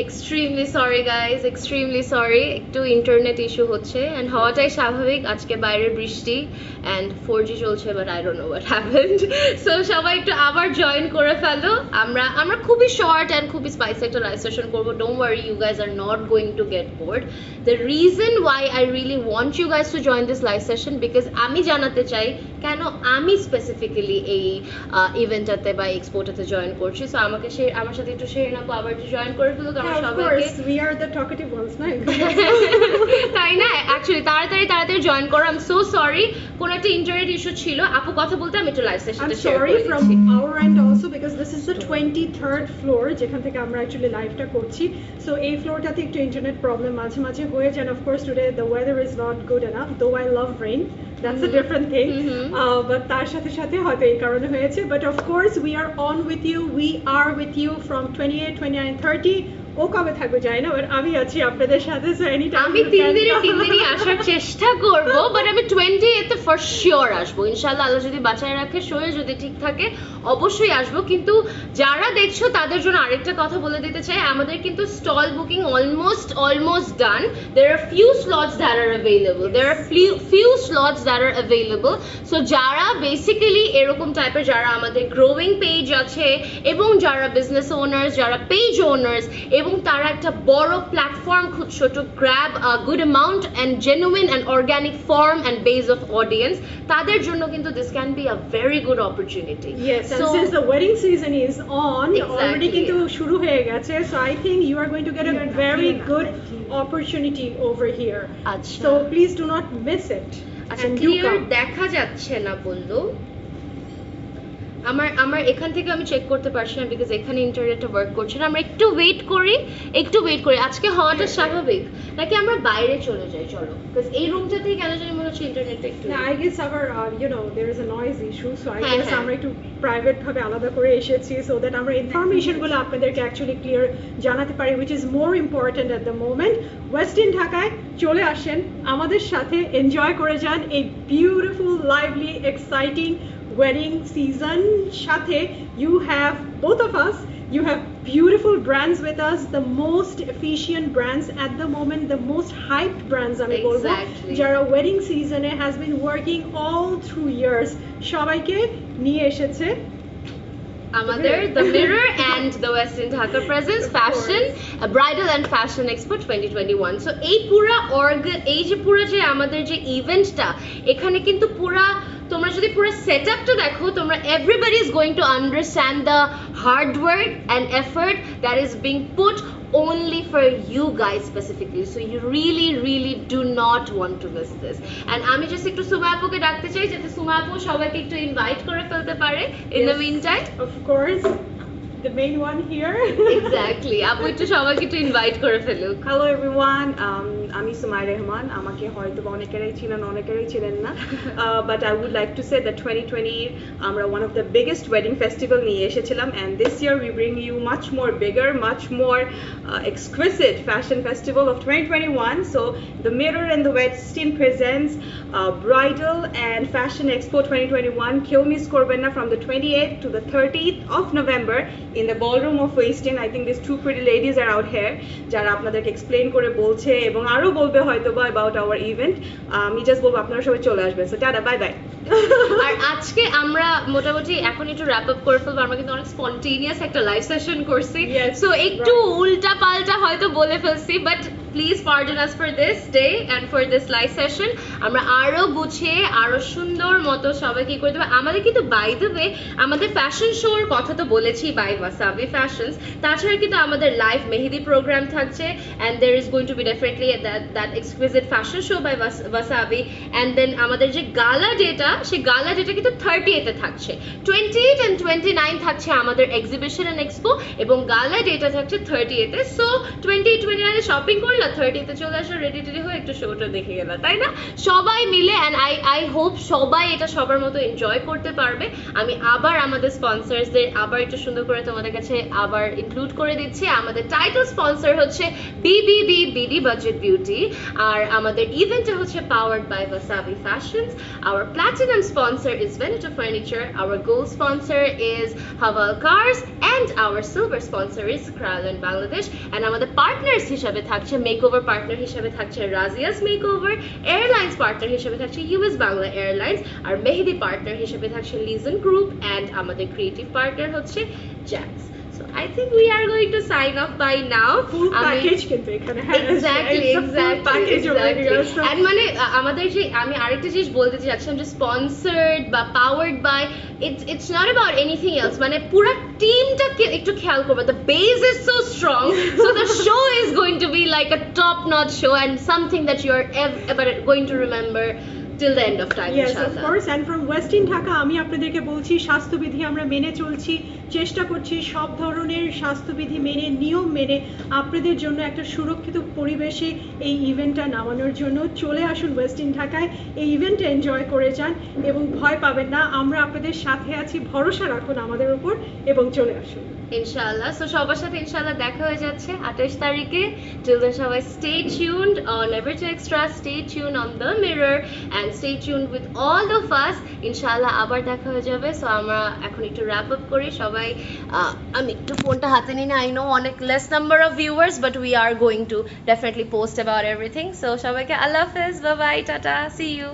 Extremely sorry guys, extremely sorry, একটু internet issue হচ্ছে and হওয়াটাই স্বাভাবিক। আজকে বাইরে বৃষ্টি অ্যান্ড 4G চলছে, but I don't know what happened. So সবাই একটু আবার জয়েন করে ফেলো। আমরা খুবই শর্ট অ্যান্ড খুবই স্পাইসি একটা লাইভ সেশন করবো। Don't worry, you guys are not going to get bored. The reason why I really want you guys to join this live session, because আমি জানাতে চাই কেন আমি স্পেসিফিক্যালি এই ইভেন্টটাতে বা এক্সপোটাতে জয়েন করছি। সো আমাকে আমার সাথে একটু শেয়ার না আবার জয়েন করে ফেলো, কারণ সবাইকে we are the talkative ones না তাই না? অ্যাকচুয়ালি তাড়াতাড়ি জয়েন করো। আই এম সো সরি, কোন একটা ইন্টারনেট ইস্যু ছিল। আপু কথা বলতে আমি একটু লাইভ সেশনটা শেয়ার করি। I'm sorry from our end also because this is the 23rd floor যেখান থেকে আমরা অ্যাকচুয়ালি লাইভটা করছি। সো এই ফ্লোরটাতে একটু ইন্টারনেট প্রবলেম মাঝে মাঝে হয়ে যায়। Of course today the weather is not good enough, though I love rain, that's a different thing, but তার সাথে সাথে হয়তো এই কারণে হয়েছে। But of course we are on with you, we are with you from 28, 29, 30. ও কবে থাকবে জানি না, বাট আমি আছি আপনাদের সাথে। সো এনি টাইম আমি 3 দিনই আসার চেষ্টা করব, বাট আমি 28 ফর শিওর আসবো ইনশাআল্লাহ। আল্লাহ যদি বাঁচায় রাখে, শরীর যদি ঠিক থাকে, অবশ্যই আসবো। কিন্তু যারা দেখছো তাদের জন্য আরেকটা কথা বলে দিতে চাই, আমাদের কিন্তু stall booking almost done. there are few slots that are available, there are few slots that are available. So যারা বেসিক্যালি এরকম টাইপের, যারা আমাদের গ্রোয়িং পেজ আছে এবং যারা বিজনেস ওনার্স, যারা পেজ ওনার্স, এবং তারা একটা বড় প্ল্যাটফর্ম খুঁজছো to grab a good amount and genuine and organic form and base of audience, তাদের জন্য কিন্তু this can be a very good opportunity. Yes, and since the wedding season is on, already কিন্তু শুরু হয়ে গেছে, so I think you are going to get a very good opportunity over here. আচ্ছা, So please do not miss it. আচ্ছা, And do clear come. দেখা যাচ্ছে না বললো। আমার এখান থেকে আমি চেক করতে পারছি না, বিকজ এখানে ইন্টারনেটটা ওয়ার্ক করছে না। আমরা একটু ওয়েট করি। আজকে হওয়াটা স্বাভাবিক নাকি আমরা বাইরে চলে যাই? চলো, বিকজ এই রুমটাতেই কেন জানি মনে হচ্ছে ইন্টারনেটটা একটু Yeah, I guess our there is a noise issue, so I হ্যাঁ, guess আমরা একটু প্রাইভেট ভাবে আলাদা করে এসেছি, so that আমরা ইনফরমেশন গুলো আপনাদেরকে অ্যাকচুয়ালি ক্লিয়ার জানাতে পারি, which is more important at the moment. West in ঢাকায় চলে আসেন, আমাদের সাথে এনজয় করে যান এই beautiful, lively, exciting wedding season. সাথে you have both of us, you have beautiful brands with us, the most efficient brands at the moment, the most hyped brands আমি বলবো, যারা wedding season A has been working all through years, সবাইকে নিয়ে এসেছে আমাদের The Mirror and the West in Dhaka Presents Fashion Bridal and Fashion Expo 2021. So এই পুরো যে আমাদের যে ইভেন্টটা, এখানে কিন্তু তোমরা যদি পুরো সেটআপটা দেখো, তোমরা everybody is going to understand the hard work and effort that is being put only for you guys specifically. So you really do not want to miss this. And আমি just একটু সুমা আপুকে ডাকতে চাই, যাতে সুমা আপু সবাইকে একটু ইনভাইট করে ফেলতে পারে in the meantime. Of course, the main one here. Exactly. আপু একটু সবাইকে একটু ইনভাইট করে ফেলুক। হ্যালো এভরিওয়ান, আমি সুমাই রহমান। আমাকে হয়তো অনেকেরাই চিনেন, অনেকেরাই চিনেন না, but I would like to say that 2020 আমরা one of the biggest wedding festival নিয়ে এসেছিলাম, and this year we bring you much more bigger, much more exquisite fashion festival of 2021. So the Mirror and the West End presents Bridal and Fashion Expo 2021. কেউ miss করবেন না, from the 28th to the 30th of November in the ballroom of West End. I think these two pretty ladies are out here যারা আপনাদেরকে explain করে বলছে এবং আরো বলবে হয়তো বা about our event. আমি জাস্ট বলবো আপনারা সবাই চলে আসবেন। So tata, bye bye. আর আজকে আমরা মোটামুটি এখন একটু র্যাপ আপ করে ফেলবো। আমরা কিন্তু অনেক স্পন্টেনিয়াস একটা লাইভ সেশন করছি, সো একটু উল্টা পাল্টা হয়তো বলে ফেলছি, but please pardon us for this day and for this live session. আমরা আরো গুছিয়ে আরো সুন্দর মতো সবাই কি করে দেবো। আমাদের কিন্তু বাই দ্য ওয়ে আমাদের ফ্যাশন শোর কথা তো বলেছি বাই ওয়াসাবি ফ্যাশনস, তাছাড়া কিন্তু আমাদের লাইভ মেহেদি প্রোগ্রাম থাকছে, and there is going to be definitely that exquisite fashion show by Wasabi. And then আমাদের যে গালা ডেটা, সেই গালা ডেটা কিন্তু 30th থাকছে, 28 and 29 থাকছে আমাদের এক্সিবিশন এন্ড এক্সপো, এবং গালা ডেটা থাকছে 30th। সো 28-29 শপিং করলা, 30th চলে আসো রেডি টেডি হয়ে একটু শোটা দেখে গেলা, তাই না? সবাই মিলে, অ্যান্ড আই হোপ সবাই এটা সবার মতো এনজয় করতে পারবে। আমি আবার আমাদের স্পন্সরসদের আবার একটু সুন্দর করে তোমাদের কাছে আবার ইনক্লুড করে দিচ্ছি। আমাদের টাইটেল স্পন্সর হচ্ছে BBB বাজেট বিউটি, আর আমাদের ইভেন্টটা হচ্ছে powered by Wasabi fashions. Our platinum platinum sponsor is Veneto Furniture, our gold sponsor is Haval Cars, and our silver sponsor is Kralon Bangladesh. And আমাদের partners হিসাবে থাকছে makeover partner হিসাবে থাকছে Razia's Makeover, airlines partner হিসাবে থাকছে US Bangla Airlines, আর মেহেদি partner হিসাবে থাকছে Lizen Group, and আমাদের creative partner হচ্ছে Jax. So I think we are going to sign off by now. Full package কিন্তু এখানে Exactly. package And মানে আমাদের যে আমি আরেকটা জিনিস বলতে চাচ্ছিলাম যে sponsored বা powered by, it's not about anything else. মানে পুরো টিমটাকে একটু খেয়াল করবে. The base is so strong, so the show is going to be like a top-notch show and something that you are ever going to remember till the end of time. Yes, inshallah. of course. And from West in Dhaka আমি আপনাদেরকে বলছি স্বাস্থ্যবিধি আমরা মেনে চলছি, চেষ্টা করছি সব ধরনের স্বাস্থ্যবিধি মেনে, নিয়ম মেনে আপনাদের জন্য একটা সুরক্ষিত পরিবেশে এই ইভেন্টটা নামানোর জন্য। চলে আসুন ওয়েস্ট ইন ঢাকায়, এই ইভেন্টটা এনজয় করে যান এবং ভয় পাবেন না, আমরা আপনাদের সাথে আছি, ভরসা রাখুন আমাদের উপর এবং চলে আসুন ইনশাআল্লাহ। সো সবার সাথে ইনশাআল্লাহ দেখা হয়ে যাচ্ছে 28 তারিখে। Till then সবাই stay tuned on Never Too Extra, stay tuned on The Mirror, and stay tuned with all of us. ইনশাআল্লাহ আবার দেখা হয়ে যাবে। সো আমরা এখন একটু wrap up করি সবাই। আমি একটু ফোনটা হাতে নিই না, I know অনেক less number of viewers, but we are going to definitely post about everything. So সবাইকে আল্লাহ হাফেজ, bye bye, tata, see you.